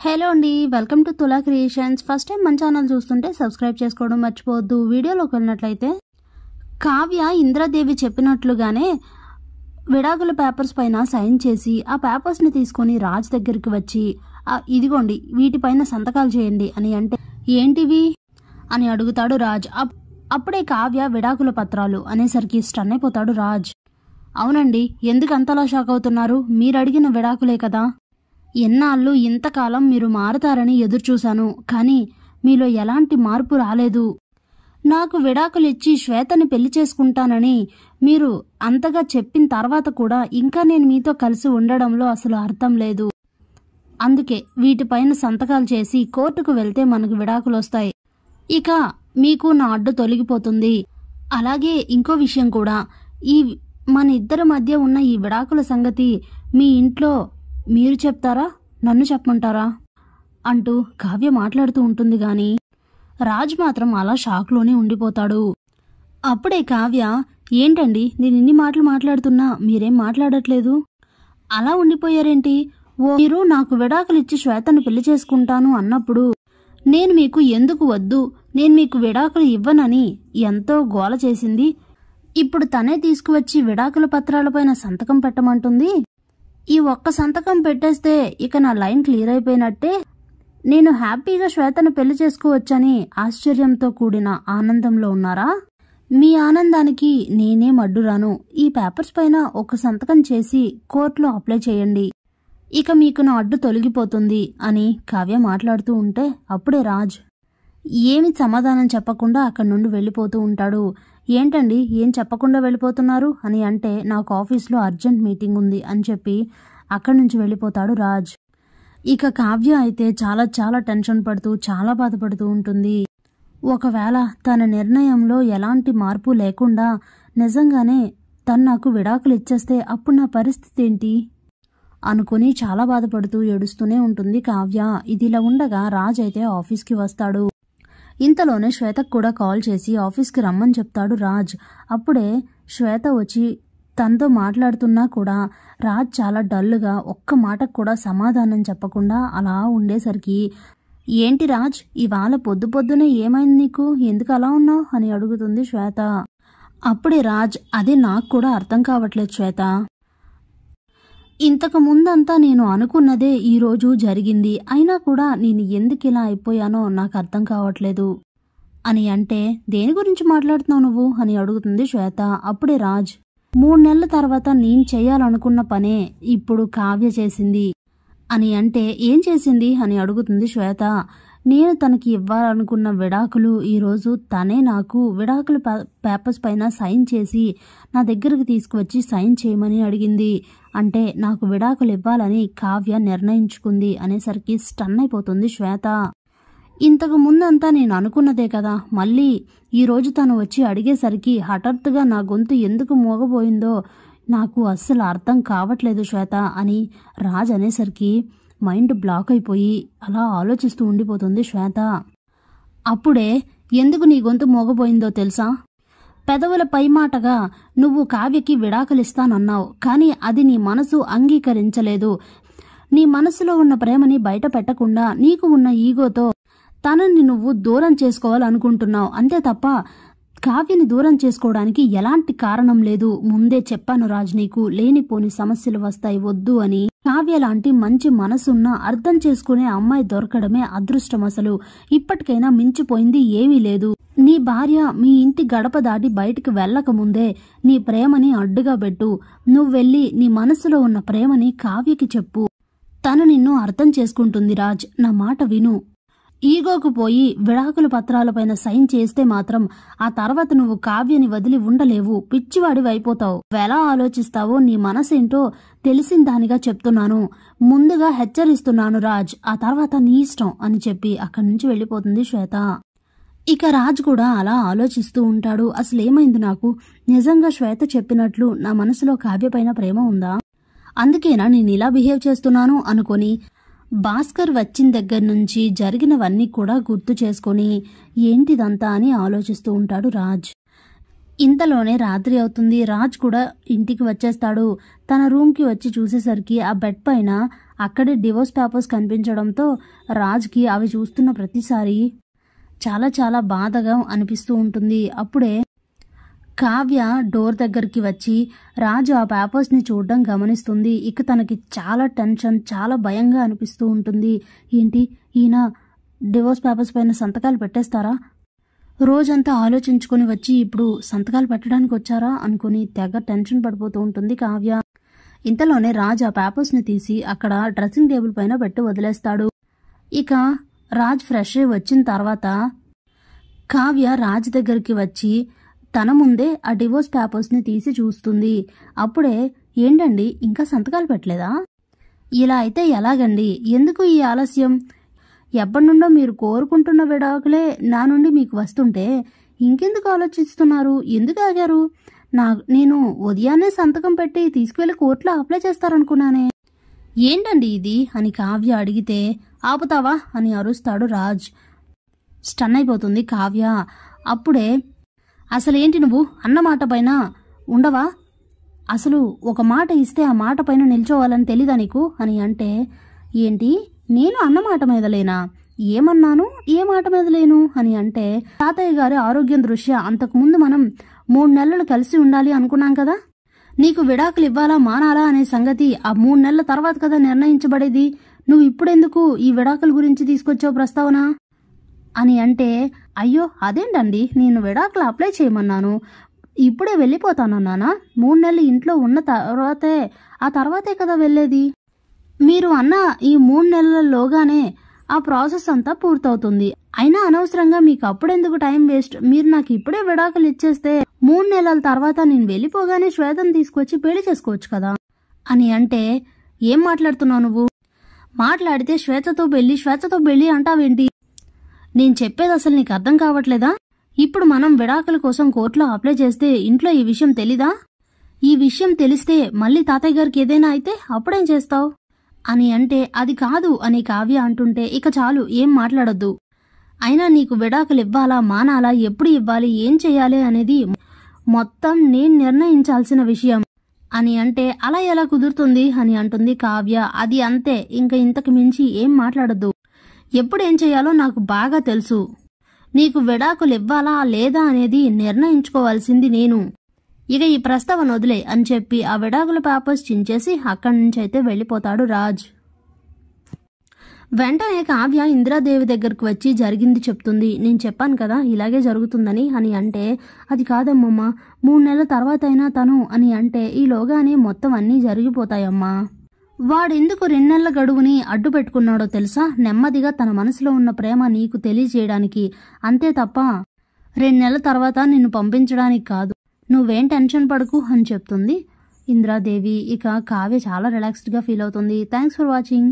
Hello అండి, welcome to తులా creations. First time మన ఛానల్ చూస్తుంటే సబ్స్క్రైబ్ చేసుకోవడం మర్చిపోవద్దు. వీడియోలోకి వెళ్ళినట్లయితే కావ్య ఇంద్రాదేవి చెప్పినట్లుగానే విడాకుల పేపర్స్ పైన సైన్ చేసి ఆ పేపర్స్ని తీసుకొని రాజ్ దగ్గరికి వచ్చి ఇదిగోండి వీటిపైన సంతకాలు చేయండి అని అంటే ఏంటివి అని అడుగుతాడు రాజ్. అప్పుడే కావ్య విడాకుల పత్రాలు అనేసరికి స్టన్ అయిపోతాడు రాజ్. అవునండి, ఎందుకు అంతలా షాక్ అవుతున్నారు? మీరు అడిగిన విడాకులే కదా. ఎన్నాళ్ళు ఇంతకాలం మీరు మారుతారని ఎదురుచూశాను, కానీ మీలో ఎలాంటి మార్పు రాలేదు. నాకు విడాకులు ఇచ్చి శ్వేతని పెళ్లి చేసుకుంటానని మీరు అంతగా చెప్పిన తర్వాత కూడా ఇంకా నేను మీతో కలిసి ఉండడంలో అసలు అర్థం లేదు. అందుకే వీటిపైన సంతకాలు చేసి కోర్టుకు వెళ్తే మనకు విడాకులు వస్తాయి. ఇక మీకు నా అడ్డు తొలగిపోతుంది. అలాగే ఇంకో విషయం కూడా, మన ఇద్దరి మధ్య ఉన్న ఈ విడాకుల సంగతి మీ ఇంట్లో మీరు చెప్తారా, నన్ను చెప్పమంటారా అంటూ కావ్య మాట్లాడుతూ ఉంటుంది. గాని రాజ్ మాత్రం అలా షాక్లోనే ఉండిపోతాడు. అప్పుడే కావ్య, ఏంటండి నేను ఇన్ని మాటలు మాట్లాడుతున్నా మీరేం మాట్లాడట్లేదు, అలా ఉండిపోయారేంటి? మీరు నాకు విడాకులు ఇచ్చి శ్వేతను పెళ్లి చేసుకుంటాను అన్నప్పుడు నేను మీకు ఎందుకు వద్దు, నేను మీకు విడాకులు ఇవ్వనని ఎంతో గోల చేసింది. ఇప్పుడు తనే తీసుకువచ్చి విడాకుల పత్రాలపైన సంతకం పెట్టమంటుంది. ఈ ఒక్క సంతకం పెట్టేస్తే ఇక నా లైన్ క్లియర్ అయిపోయినట్టే. నేను హ్యాపీగా శ్వేతను పెళ్లి చేసుకోవచ్చని ఆశ్చర్యంతో కూడిన ఆనందంలో ఉన్నారా? మీ ఆనందానికి నేనేం అడ్డురాను. ఈ పేపర్స్ పైన ఒక సంతకం చేసి కోర్టులో అప్లై చేయండి, ఇక మీకు నా అడ్డు తొలగిపోతుంది అని కావ్య మాట్లాడుతూ ఉంటే అప్పుడే రాజ్ ఏమి సమాధానం చెప్పకుండా అక్కడి నుండి వెళ్ళిపోతూ ఉంటాడు. ఏంటండి ఏం చెప్పకుండా వెళ్ళిపోతున్నారు అని అంటే, నాకు ఆఫీస్లో అర్జెంట్ మీటింగ్ ఉంది అని చెప్పి అక్కడి నుంచి వెళ్ళిపోతాడు రాజ్. ఇక కావ్య అయితే చాలా చాలా టెన్షన్ పడుతూ చాలా బాధపడుతూ ఉంటుంది. ఒకవేళ తన నిర్ణయంలో ఎలాంటి మార్పు లేకుండా నిజంగానే తను నాకు విడాకులు ఇచ్చేస్తే అప్పుడు నా పరిస్థితి ఏంటి అనుకుని చాలా బాధపడుతూ ఏడుస్తూనే ఉంటుంది కావ్య. ఇదిలా ఉండగా రాజ్ అయితే ఆఫీస్కి వస్తాడు. ఇంతలోనే శ్వేతకు కూడా కాల్ చేసి ఆఫీస్కి రమ్మని చెప్తాడు రాజ్. అప్పుడే శ్వేత వచ్చి తనతో మాట్లాడుతున్నా కూడా రాజ్ చాలా డల్గా ఒక్క మాటకు కూడా సమాధానం చెప్పకుండా అలా ఉండేసరికి, ఏంటి రాజ్ ఇవాళ పొద్దు పొద్దునే ఏమైంది నీకు, ఎందుకు అలా ఉన్నావు అని అడుగుతుంది శ్వేత. అప్పుడే రాజ్, అదే నాకు కూడా అర్థం కావట్లేదు శ్వేత, ఇంతకు ముందంతా నేను అనుకున్నదే ఈరోజు జరిగింది, అయినా కూడా నేను ఎందుకు ఇలా అయిపోయానో నాకు అర్థం కావట్లేదు అని అంటే, దేని గురించి మాట్లాడుతున్నావు నువ్వు అని అడుగుతుంది శ్వేత. అప్పుడే రాజ్, 3 నెలల తర్వాత నేను చేయాలనుకున్న పనే ఇప్పుడు కావ్య చేసింది అని అంటే, ఏం చేసింది అని అడుగుతుంది శ్వేత. నేను తనకి ఇవ్వాలనుకున్న విడాకులు ఈరోజు తనే నాకు విడాకుల పేపర్స్ పైన సైన్ చేసి నా దగ్గరకు తీసుకువచ్చి సైన్ చేయమని అడిగింది. అంటే నాకు విడాకులు ఇవ్వాలని కావ్య నిర్ణయించుకుంది అనేసరికి స్టన్ అయిపోతుంది శ్వేత. ఇంతకు ముందంతా నేను అనుకున్నదే కదా, మళ్ళీ ఈరోజు తను వచ్చి అడిగేసరికి హఠాత్తుగా నా గొంతు ఎందుకు మోగబోయిందో నాకు అస్సలు అర్థం కావట్లేదు శ్వేత అని రాజ్ అనేసరికి మైండ్ బ్లాక్ అయిపోయి అలా ఆలోచిస్తూ ఉండిపోతుంది శ్వేత. అప్పుడే, ఎందుకు నీ గొంతు మోగబోయిందో తెలుసా? పెదవుల పైమాటగా నువ్వు కావ్యకి విడాకులిస్తానన్నావు, కానీ అది నీ మనసు అంగీకరించలేదు. నీ మనసులో ఉన్న ప్రేమని బయట పెట్టకుండా నీకు ఉన్న ఈగోతో తనని నువ్వు దూరం చేసుకోవాలనుకుంటున్నావు, అంతే తప్ప కావ్యని దూరం చేసుకోవడానికి ఎలాంటి కారణం లేదు. ముందే చెప్పాను రాజ్, నీకు లేనిపోని సమస్యలు వస్తాయి, వద్దు అని. కావ్య లాంటి మంచి మనసున్న అర్థం చేసుకునే అమ్మాయి దొరకడమే అదృష్టం. అసలు ఇప్పటికైనా మించిపోయింది ఏమీ లేదు. నీ భార్య మీ ఇంటి గడప దాటి బయటికి వెళ్ళకముందే నీ ప్రేమని అడ్డుగా పెట్టు. నువ్వెళ్ళి నీ మనసులో ఉన్న ప్రేమని కావ్యకి చెప్పు, తను నిన్ను అర్థం చేసుకుంటుంది రాజ్, నా మాట విను. ఈగోకు పోయి విడాకుల పత్రాలపైన సైన్ చేస్తే మాత్రం ఆ తర్వాత నువ్వు కావ్యని వదిలి ఉండలేవు, పిచ్చివాడివైపోతావు. ఎలా ఆలోచిస్తావో నీ మనసేంటో తెలిసిన దానిగా చెప్తున్నాను, ముందుగా హెచ్చరిస్తున్నాను రాజ్, ఆ తర్వాత నీ ఇష్టం అని చెప్పి అక్కడి నుంచి వెళ్ళిపోతుంది శ్వేత. ఇక రాజ్ కూడా అలా ఆలోచిస్తూ ఉంటాడు. అసలేమైంది నాకు? నిజంగా శ్వేత చెప్పినట్లు నా మనసులో కావ్య పైన ప్రేమ ఉందా? అందుకేనా నేను ఇలా బిహేవ్ చేస్తున్నాను అనుకొని భాస్కర్ వచ్చిన దగ్గర నుంచి జరిగినవన్నీ కూడా గుర్తు చేసుకొని ఏంటిదంతా అని ఆలోచిస్తూ ఉంటాడు రాజ్. ఇంతలోనే రాత్రి అవుతుంది. రాజ్ కూడా ఇంటికి వచ్చేస్తాడు. తన రూమ్కి వచ్చి చూసేసరికి ఆ బెడ్ పైన అక్కడే డివోర్స్ పేపర్స్ కనిపించడంతో రాజ్కి అవి చూస్తున్న ప్రతిసారి చాలా చాలా బాధగా అనిపిస్తూ ఉంటుంది. అప్పుడే కావ్య డోర్ దగ్గరికి వచ్చి రాజు ఆ పేపర్స్ని చూడడం గమనిస్తుంది. ఇక తనకి చాలా టెన్షన్, చాలా భయంగా అనిపిస్తూ ఉంటుంది. ఏంటి, ఈయన డివోర్స్ పేపర్స్ పైన సంతకాలు పెట్టేస్తారా? రోజంతా ఆలోచించుకొని వచ్చి ఇప్పుడు సంతకాలు పెట్టడానికి వచ్చారా అనుకుని తెగ టెన్షన్ పడిపోతూ ఉంటుంది కావ్య. ఇంతలోనే రాజ్ ఆ పేపర్స్ని తీసి అక్కడ డ్రెస్సింగ్ టేబుల్ పైన పెట్టి వదిలేస్తాడు. ఇక రాజ్ ఫ్రెష్ అయి వచ్చిన తర్వాత కావ్య రాజ్ దగ్గరికి వచ్చి తన ముందే ఆ డివోర్స్ పేపర్స్ని తీసి చూస్తుంది. అప్పుడే, ఏంటండి ఇంకా సంతకాలు పెట్టలేదా? ఇలా అయితే ఎలాగండి, ఎందుకు ఈ ఆలస్యం? ఎప్పటి నుండో మీరు కోరుకుంటున్న విడాకులే నా నుండి మీకు వస్తుంటే ఇంకెందుకు ఆలోచిస్తున్నారు? ఎందుకు ఆగారు? నేను ఉదయాన్నే సంతకం పెట్టి తీసుకువెళ్ళి కోర్టులో అప్లై చేస్తారనుకున్నానే. ఏంటండి ఇది అని కావ్య అడిగితే, ఆపుతావా అని అరుస్తాడు రాజ్. స్టన్ అయిపోతుంది కావ్య. అప్పుడే, అసలేంటి నువ్వు అన్నమాట పైన ఉండవా? అసలు ఒక మాట ఇస్తే ఆ మాట పైన నిల్చోవాలని తెలీదా నీకు అని అంటే, ఏంటి నేను అన్నమాట మీద లేనా? ఏమన్నాను, ఏ మాట మీద లేను అని అంటే, తాతయ్య గారి ఆరోగ్యం దృష్ట్యా అంతకుముందు మనం 3 నెలలు కలిసి ఉండాలి అనుకున్నాం కదా. నీకు విడాకులు ఇవ్వాలా మానాలా అనే సంగతి ఆ 3 నెలల తర్వాత కదా నిర్ణయించబడేది. నువ్వు ఇప్పుడెందుకు ఈ విడాకుల గురించి తీసుకొచ్చావు ప్రస్తావన అని అంటే, అయ్యో అదేంటండి, నేను విడాకులు అప్లై చేయమన్నాను, ఇప్పుడే వెళ్ళిపోతానన్నానా? 3 నెలలు ఇంట్లో ఉన్న తర్వాతే కదా వెళ్ళేది. మీరు అన్న ఈ 3 నెలలలోగానే ఆ ప్రాసెస్ అంతా పూర్తవుతుంది. అయినా అనవసరంగా మీకు అప్పుడెందుకు టైం వేస్ట్? మీరు నాకు ఇప్పుడే విడాకులు ఇచ్చేస్తే 3 నెలల తర్వాత నేను వెళ్ళిపోగానే శ్వేతను తీసుకొచ్చి పెళ్లి చేసుకోవచ్చు కదా అని అంటే, ఏం మాట్లాడుతున్నావు నువ్వు? మాట్లాడితే శ్వేతతో పెళ్లి అంటావేంటి? నేను చెప్పేది అసలు నీకు అర్థం కావట్లేదా? ఇప్పుడు మనం విడాకుల కోసం కోర్టులో అప్లై చేస్తే ఇంట్లో ఈ విషయం తెలీదా? ఈ విషయం తెలిస్తే మళ్ళీ తాతయ్య గారికి ఏదైనా అయితే అప్పుడేం చేస్తావు అని అంటే, అది కాదు అని కావ్య అంటుంటే, ఇక చాలు, ఏం మాట్లాడొద్దు. అయినా నీకు విడాకులు ఇవ్వాలా మానాలా, ఎప్పుడు ఇవ్వాలి, ఏం చెయ్యాలి అనేది మొత్తం నేను నిర్ణయించాల్సిన విషయం అని అంటే, అలా ఎలా కుదురుతుంది అని అంటుంది కావ్య. అది అంతే, ఇంకా ఇంతకు మించి ఏం మాట్లాడొద్దు. ఎప్పుడేం చేయాలో నాకు బాగా తెలుసు. నీకు విడాకులు ఇవ్వాలా లేదా అనేది నిర్ణయించుకోవాల్సింది నేను. ఇక ఈ ప్రస్తావన వదిలే అని చెప్పి ఆ విడాకుల పేపర్స్ చించేసి అక్కడి నుంచి అయితే వెళ్ళిపోతాడు రాజ్. వెంటనే కావ్య ఇందిరాదేవి దగ్గరకు వచ్చి జరిగింది చెప్తుంది. నేను చెప్పాను కదా ఇలాగే జరుగుతుందని అని అంటే, అది కాదమ్మమ్మ, 3 నెలల తర్వాత అయినా తను అని అంటే, ఈలోగానే మొత్తం అన్నీ జరిగిపోతాయమ్మా. వాడెందుకు 2 నెలల గడువుని అడ్డు పెట్టుకున్నాడో తెలుసా? నెమ్మదిగా తన మనసులో ఉన్న ప్రేమ నీకు తెలియజేయడానికి, అంతే తప్ప 2 నెలల తర్వాత నిన్ను పంపించడానికి కాదు. నువ్వేం టెన్షన్ పడకు అని చెప్తుంది ఇందిరాదేవి. ఇక కావ్య చాలా రిలాక్స్డ్గా ఫీల్ అవుతుంది. Thanks for watching.